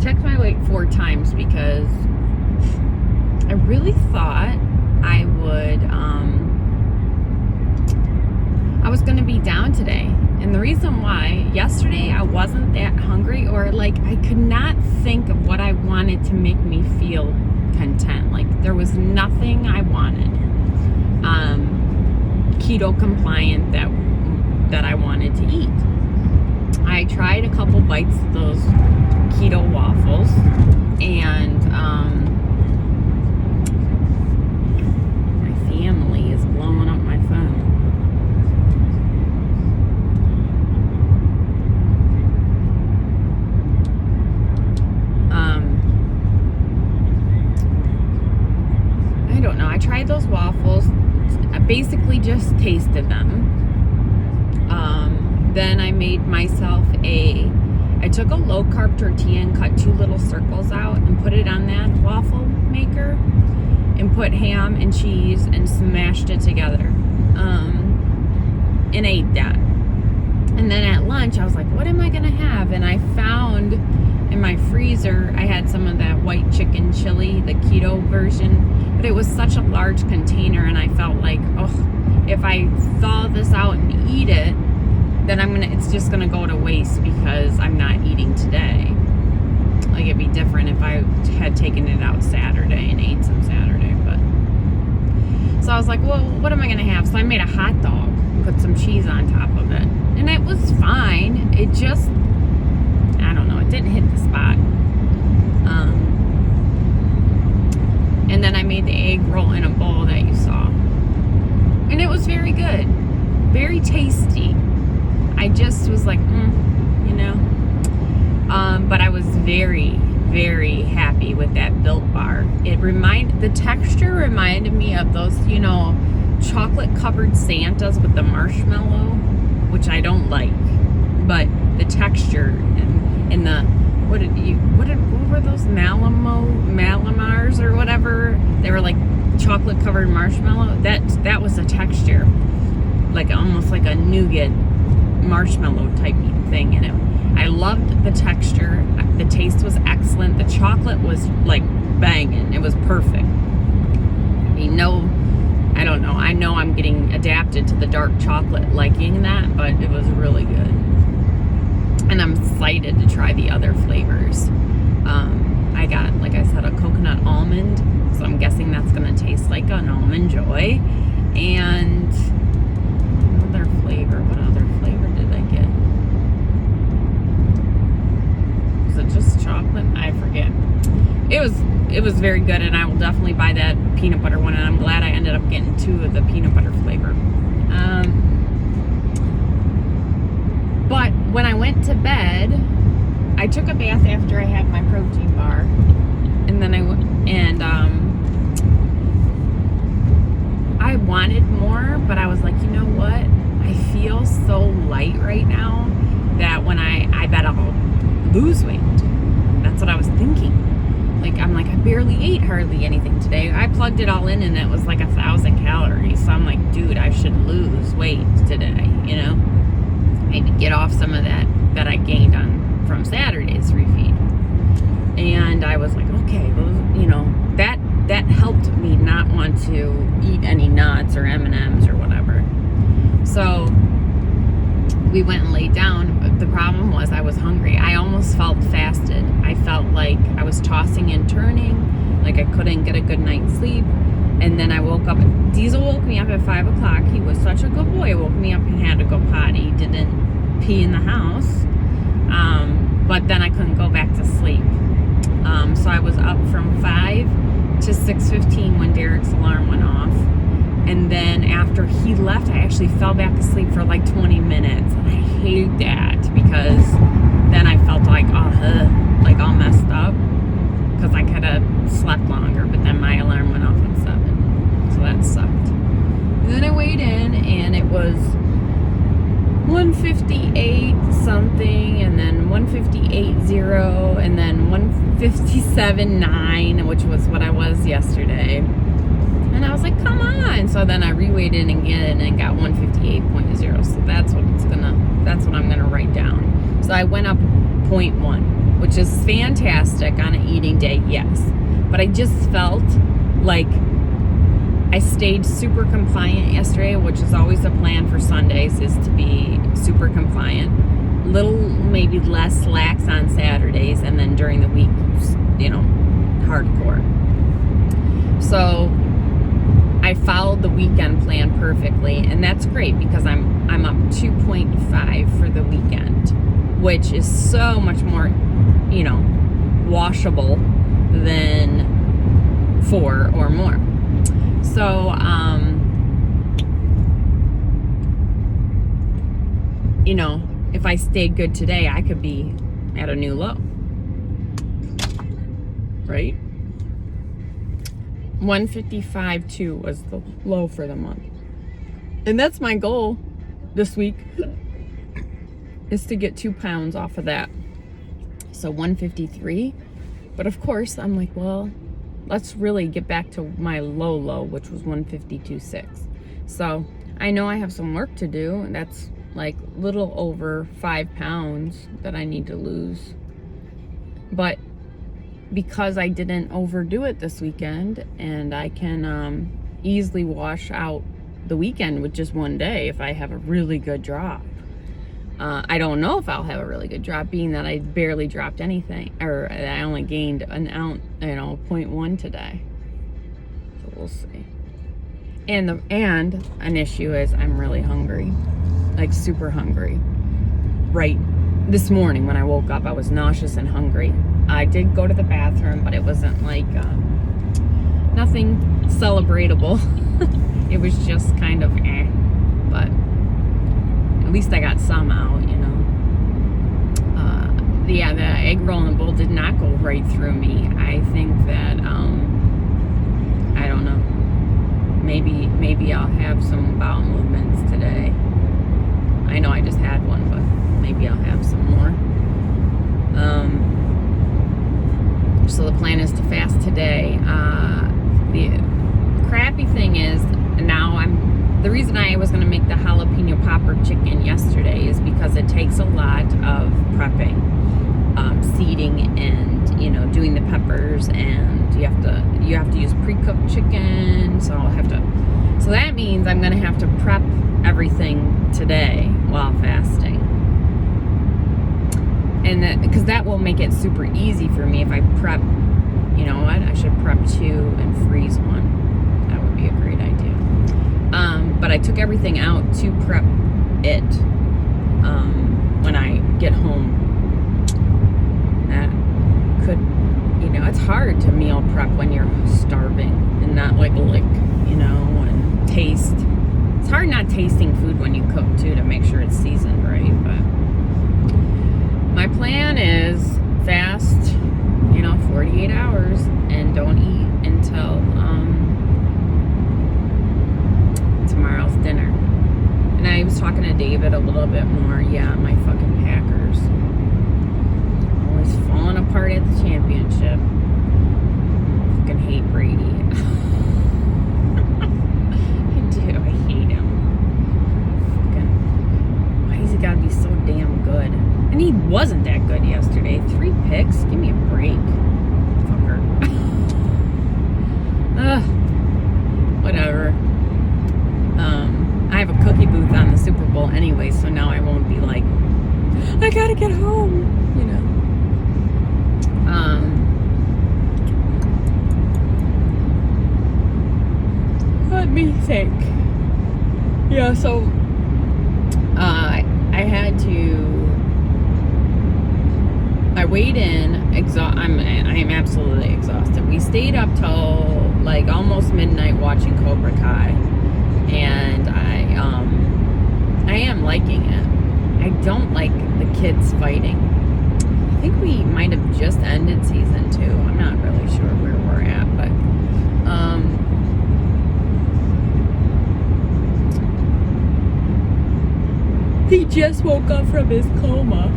checked my weight 4 times because I really thought I would, I was going to be down today. And the reason why, yesterday I wasn't that hungry, or like I could not think of what I wanted to make me feel content. Like there was nothing I wanted keto compliant that I wanted to eat. I tried a couple bites of those keto waffles, and my family is blowing up my phone. I don't know. I tried those waffles. I basically just tasted them. Then I made myself I took a low carb tortilla and cut 2 little circles out and put it on that waffle maker and put ham and cheese and smashed it together, and ate that. And then at lunch I was like, what am I gonna have? And I found in my freezer I had some of that white chicken chili, the keto version, but it was such a large container, and I felt like, oh, if I thaw this out and eat it, then it's just gonna go to waste because I'm not eating today. Like it'd be different if I had taken it out Saturday and ate some Saturday, but. So I was like, well, what am I gonna have? So I made a hot dog, put some cheese on top of it. And it was fine. It just, I don't know, it didn't hit the spot. And then I made the egg roll in a bowl that you saw. And it was very good. Very tasty. I just was like, you know. But I was very, very happy with that Built Bar. The texture reminded me of those, you know, chocolate covered Santas with the marshmallow, which I don't like. But the texture and the, what were those Malamars or whatever? They were like chocolate covered marshmallow. That was the texture. Like almost like a nougat marshmallow type thing in it. I loved the texture. The taste was excellent. The chocolate was like banging. It was perfect. I mean, I don't know. I know I'm getting adapted to the dark chocolate liking that, but it was really good. And I'm excited to try the other flavors. I got, like I said, a coconut almond, so I'm guessing that's going to taste like an Almond Joy. And another flavor. What other flavor did I get? Was it just chocolate? I forget. It was very good, and I will definitely buy that peanut butter one, and I'm glad I ended up getting 2 of the peanut butter flavor. But when I went to bed, I took a bath after I had my protein bar, and then I wanted more, but I was like, you know what? I feel so light right now that when I bet I'll lose weight. That's what I was thinking. Like, I'm like, I barely ate hardly anything today. I plugged it all in, and it was like 1,000 calories. So I'm like, dude, I should lose weight today, you know? I need to get off some of that I gained from Saturday's refeed. And I was like, okay, well, you know, that helped me not want to eat any nuts or M&Ms or whatever. So we went and laid down. But the problem was I was hungry. I almost felt fasted. I felt like I was tossing and turning, like I couldn't get a good night's sleep. And then I woke up. Diesel woke me up at 5 o'clock. He was such a good boy. He woke me up. He had to go potty. Didn't pee in the house. But then I couldn't go back to sleep. So I was up from 5 to 6:15 when Derek's alarm went off. And then after he left, I actually fell back asleep for like 20 minutes. And I hate that because then I felt like, like all messed up. Because I could have slept longer, but then my alarm went off at 7. So that sucked. And then I weighed in, and it was 158 something, and then 158.0, and then 157.9, which was what I was yesterday. And I was like, come on. So then I reweighed in again and got 158.0. So that's what I'm gonna write down. So I went up 0.1, which is fantastic on an eating day, yes. But I just felt like I stayed super compliant yesterday, which is always a plan for Sundays, is to be super compliant. Little, maybe less lax on Saturdays, and then during the week, you know, hardcore. So I followed the weekend plan perfectly, and that's great because I'm up 2.5 for the weekend, which is so much more, you know, washable than 4 or more. So, you know, if I stayed good today, I could be at a new low, right? 155.2 was the low for the month. And that's my goal this week, is to get 2 pounds off of that. So 153. But of course, I'm like, well, let's really get back to my low, which was 152.6. So I know I have some work to do, and that's like little over 5 pounds that I need to lose. But because I didn't overdo it this weekend, and I can easily wash out the weekend with just one day if I have a really good drop. I don't know if I'll have a really good drop, being that I barely dropped anything, or I only gained an ounce, you know, 0.1 today. So we'll see. And an issue is I'm really hungry, like super hungry. Right this morning when I woke up, I was nauseous and hungry. I did go to the bathroom, but it wasn't like nothing celebratable. It was just kind of but at least I got some out, you know. Yeah, the egg roll in the bowl did not go right through me. I think that I don't know. Maybe I'll have some bowel movements today. I know I just had one, but maybe I'll have some more. So the plan is to fast today. The crappy thing is, now the reason I was going to make the jalapeno popper chicken yesterday is because it takes a lot of prepping, seeding, and, you know, doing the peppers, and you have to use pre-cooked chicken. So that means I'm going to have to prep everything today while fasting. And because that will make it super easy for me if I prep. You know what? I should prep 2 and freeze 1. That would be a great idea. But I took everything out to prep it when I get home. That could, you know, it's hard to meal prep when you're starving and not like lick, you know, and taste. It's hard not tasting food when you cook too, to make sure it's seasoned right. But my plan is fast, you know, 48 hours and don't eat until tomorrow's dinner. And I was talking to David a little bit more. Yeah, my fucking Packers. Always falling apart at the championship. Fucking hate Brady. I do. I hate him. Fucking, why has he gotta be so damn good? And he wasn't that good yesterday. 3 picks? Give me a break. Fucker. Whatever. I have a cookie booth on the Super Bowl anyway, so now I won't be like, I gotta get home, you know. Let me think. Yeah, so I had to. I weighed in. I am absolutely exhausted. We stayed up till like almost midnight watching Cobra Kai, and I am liking it. I don't like the kids fighting. I think we might have just ended season 2. I'm not really sure where we're at, but he just woke up from his coma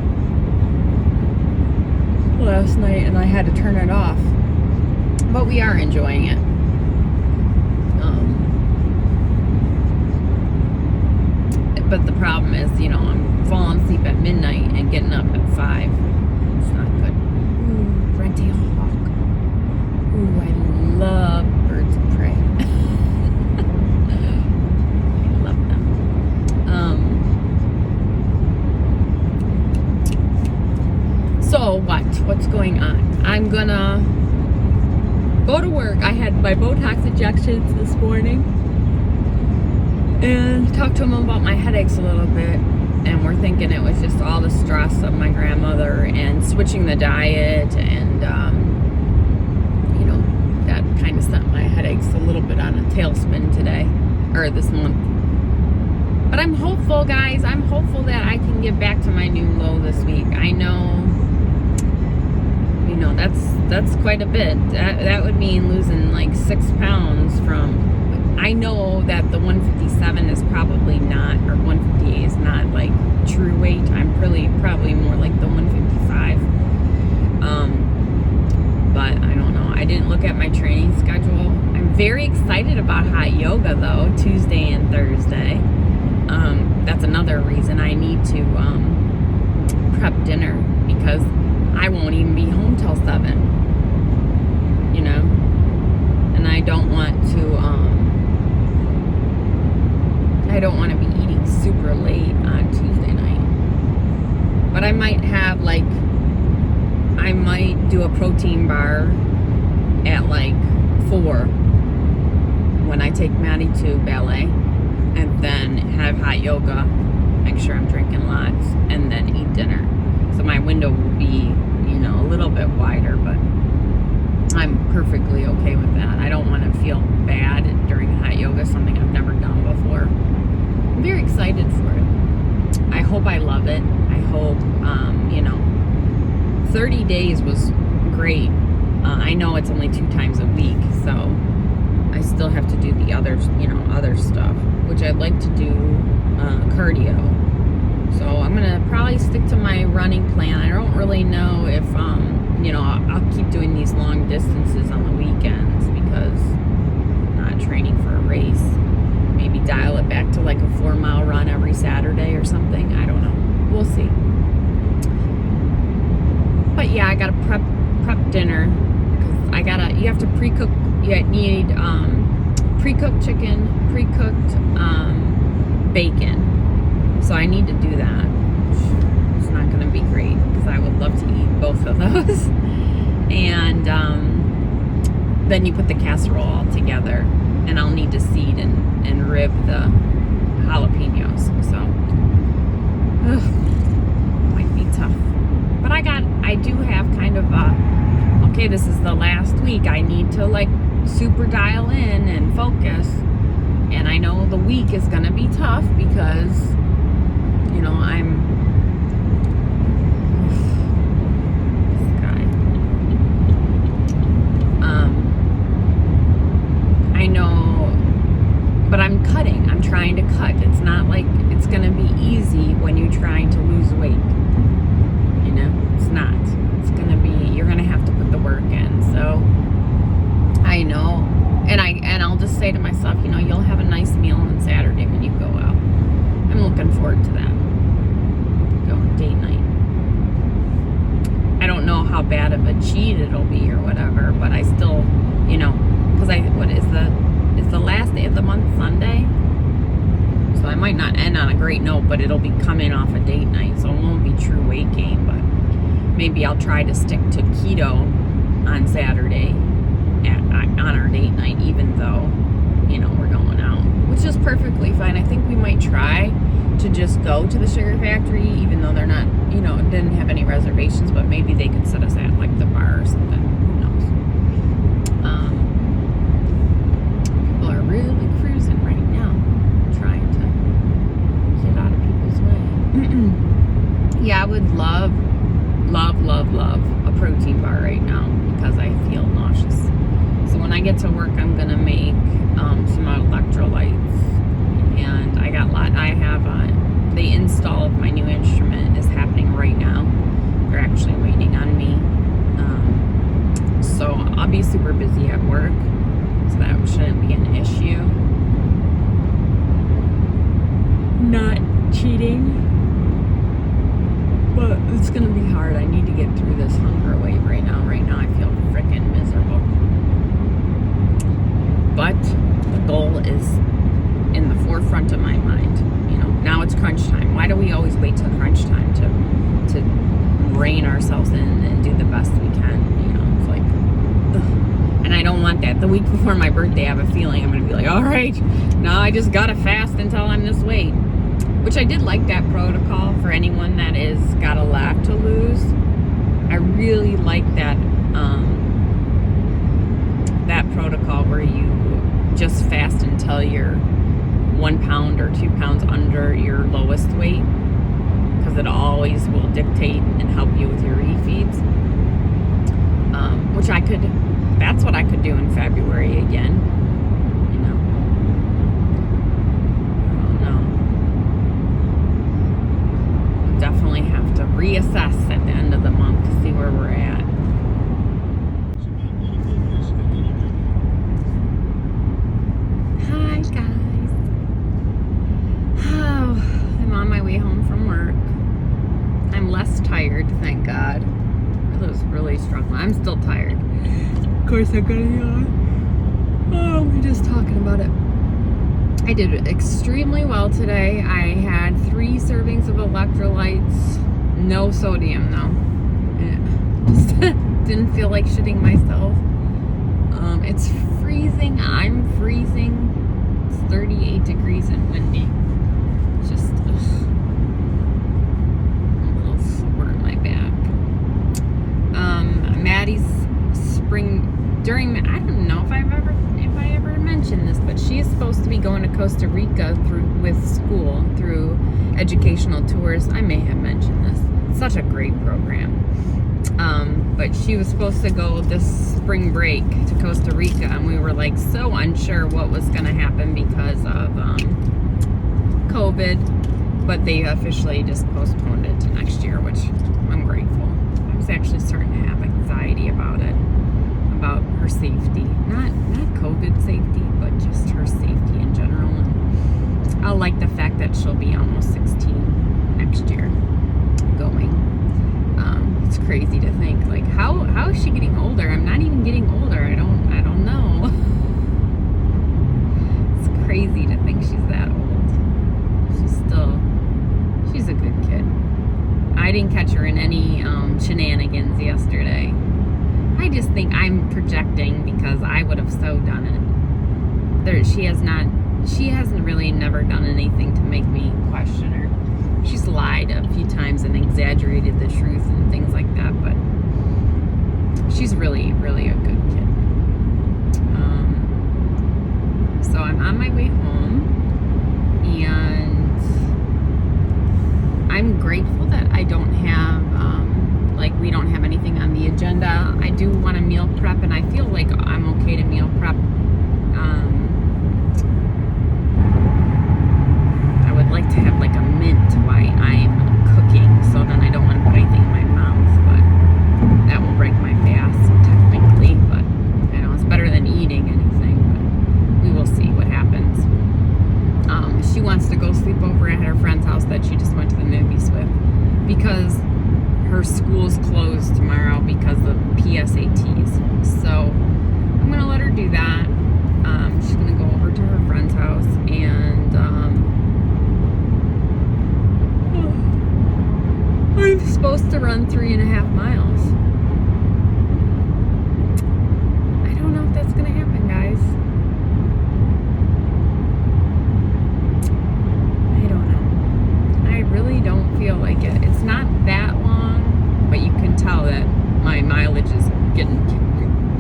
last night, and I had to turn it off. But we are enjoying it. But the problem is, you know, I'm falling asleep at midnight and getting up at 5. It's not good. Ooh, Renty Hawk. Ooh, I love birds of prey. I love them. So what's going on? I'm gonna go to work. I had my Botox injections this morning and talked to him about my headaches a little bit, and we're thinking it was just all the stress of my grandmother and switching the diet, and you know, that kind of sent my headaches a little bit on a tailspin today, or this month. But I'm hopeful, guys. I'm hopeful that I can get back to my new low this week. I know, you know, that's quite a bit. That would mean losing like 6 pounds from, I know that the 157 is probably not, or 158 is not like true weight. I'm probably more like the 155. But I don't know. I didn't look at my training schedule. I'm very excited about hot yoga though, Tuesday and Thursday. That's another reason I need to prep dinner, because I won't even be home till 7, you know, and I don't want to be eating super late on Tuesday night. But I might do a protein bar at like 4 when I take Maddie to ballet, and then have hot yoga, make sure I'm drinking lots, and then eat dinner. So my window will be, you know, a little bit wider, but I'm perfectly okay with that. I don't want to feel bad during hot yoga, something I've never done before. I'm very excited for it. I hope I love it. I hope, you know, 30 days was great. I know it's only 2 times a week, so I still have to do the other, you know, other stuff, which I'd like to do cardio. So I'm gonna probably stick to my running plan. I don't really know if, you know, I'll keep doing these long distances on the weekends because I'm not training for a race. Maybe dial it back to like a 4-mile run every Saturday or something. I don't know. We'll see. But yeah, I gotta prep dinner, because you have to pre-cook. You need pre-cooked chicken, pre-cooked bacon. So I need to do that. It's not going to be great, because I would love to eat both of those. And then you put the casserole all together, and I'll need to seed and rib the jalapeños. So might be tough. But I do have kind of okay, this is the last week. I need to like super dial in and focus. And I know the week is going to be tough because, you know, I know, but I'm cutting. I'm trying to cut. It's not like it's going to be easy when you're trying to lose weight. You know, it's not. It's going to be, you're going to have to put the work in. So I know, and I'll just say to myself, you know, you'll have a nice meal on Saturday when you go out. I'm looking forward to that. Going date night. I don't know how bad of a cheat it'll be or whatever, but I still, you know, because it's the last day of the month Sunday, so I might not end on a great note, but it'll be coming off a date night, so it won't be true weight gain. But maybe I'll try to stick to keto on Saturday on our date night, even though, you know, we're going out, which is perfectly fine. I think we might try to just go to the Sugar Factory, even though they're not, you know, didn't have any reservations, but maybe they could set us at like the bar or something. Who knows? People are really cruising right now, trying to get out of people's way. Yeah, I would love a protein bar right now, because I feel nauseous. So when I get to work, I'm gonna make some electrolytes, and I have the install of my new instrument is happening right now. They're actually waiting on me, so I'll be super busy at work, so that shouldn't be an issue. Not cheating, But it's gonna be hard. I need to get through this hunger wave right now. Right now I feel freaking miserable. But the goal is in the forefront of my mind. You know, now it's crunch time. Why do we always wait till crunch time to rein ourselves in and do the best we can? You know, it's like, ugh. And I don't want that. The week before my birthday, I have a feeling I'm gonna be like, all right, now I just gotta fast until I'm this weight. Which I did like that protocol for anyone that is got a lot to lose. I really like that that protocol where you just fast until you're 1 pound or 2 pounds under your lowest weight, because it always will dictate and help you with your refeeds. Which that's what I could do in February again. You know, I don't know. We'll definitely have to reassess at the end of the month to see where we're at. Hi guys. Oh, I'm on my way home from work. I'm less tired, thank God. I was really struggling. I'm still tired. Of course I'm gonna yawn. Oh, we're just talking about it. I did extremely well today. I had 3 servings of electrolytes. No sodium though. Just didn't feel like shitting myself. It's freezing. I'm freezing. It's 38 degrees and windy. Just ugh. A little sore in my back. Maddie's spring I don't know if I ever mentioned this, but she is supposed to be going to Costa Rica with school through educational tours. I may have mentioned this. It's such a great program. But she was supposed to go this spring break to Costa Rica, and we were like so unsure what was going to happen because of COVID, but they officially just postponed it to next year, which I'm grateful. I was actually starting to have anxiety about it, about her safety, not COVID safety, but just her safety in general. And I like the fact that she'll be almost 16 next year going. It's crazy to think, like, how is she getting older? I'm not even getting older. I don't know. It's crazy to think she's that old. She's a good kid. I didn't catch her in any shenanigans yesterday. I just think I'm projecting because I would have so done it. She hasn't really never done anything to make me question her. She's lied a few times and exaggerated the truth and things like that, but she's really, really a good kid. So I'm on my way home, and I'm grateful that I don't have, we don't have anything on the agenda. I do want to meal prep, and I feel like I'm okay to meal prep. I would like to have like a mint while I'm cooking, so then I don't want to put anything in my mouth, but that will break my fast technically, but I know it's better than eating anything, but we will see what happens. She wants to go sleep over at her friend's house that she just went to the movies with, because her school's closed tomorrow because of PSATs. So I'm gonna let her do that. She's gonna go over to her friend's house, and I'm supposed to run 3.5 miles. I don't know if that's gonna happen, guys. I don't know. I really don't feel like it. It's not that long, but you can tell that my mileage is getting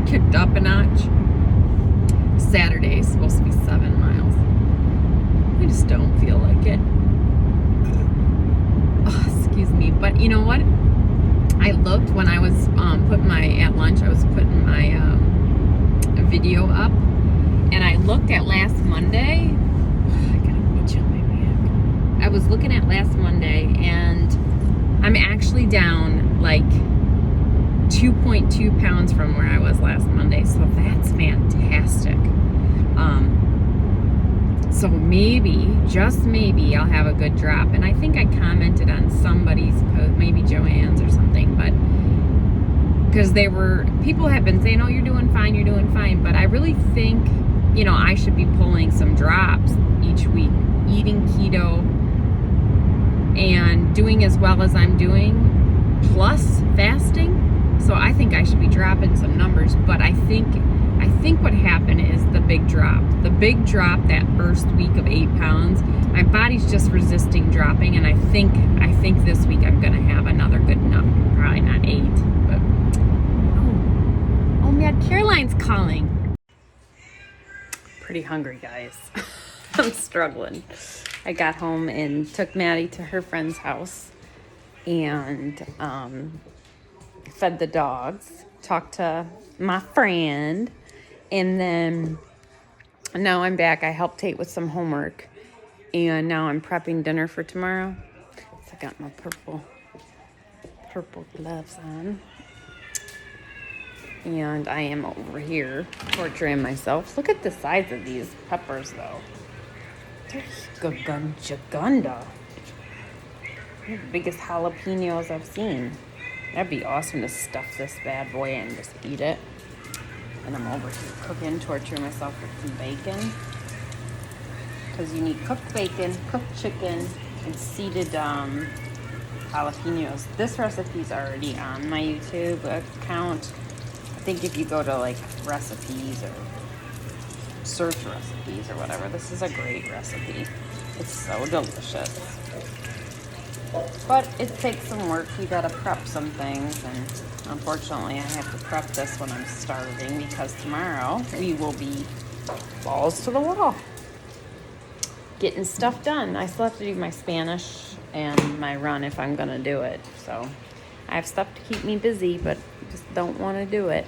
kicked up a notch. Saturday is supposed to be 7 miles. I just don't feel like it. Oh, excuse me. But you know what? I looked when I was at lunch, I was putting my video up, and I looked at last Monday. I got a itch on my back. I was looking at last Monday, and I'm actually down like 2.2 pounds from where I was last Monday, so that's fantastic. So maybe, just maybe, I'll have a good drop. And I think I commented on somebody's post, maybe Joe because people have been saying, oh, you're doing fine, but I really think, you know, I should be pulling some drops each week, eating keto and doing as well as I'm doing, plus fasting. So I think I should be dropping some numbers, but I think what happened is the big drop, that first week of 8 pounds, my body's just resisting dropping, and I think this week I'm gonna have another good number, probably not 8, but oh man, Caroline's calling. Pretty hungry, guys. I'm struggling. I got home and took Maddie to her friend's house and fed the dogs, talked to my friend, and then now I'm back. I helped Tate with some homework, and now I'm prepping dinner for tomorrow. So I got my purple gloves on, and I am over here torturing myself. Look at the size of these peppers, though. They're gigunda. They're the biggest jalapenos I've seen. That'd be awesome to stuff this bad boy and just eat it. And I'm over here cooking, torturing myself with some bacon. Because you need cooked bacon, cooked chicken, and seeded jalapenos. This recipe's already on my YouTube account. I think if you go to like recipes or search recipes or whatever, this is a great recipe. It's so delicious. But it takes some work. You gotta prep some things, and unfortunately I have to prep this when I'm starving, because tomorrow we will be balls to the wall getting stuff done. I still have to do my Spanish and my run if I'm gonna do it. So I have stuff to keep me busy, but just don't want to do it.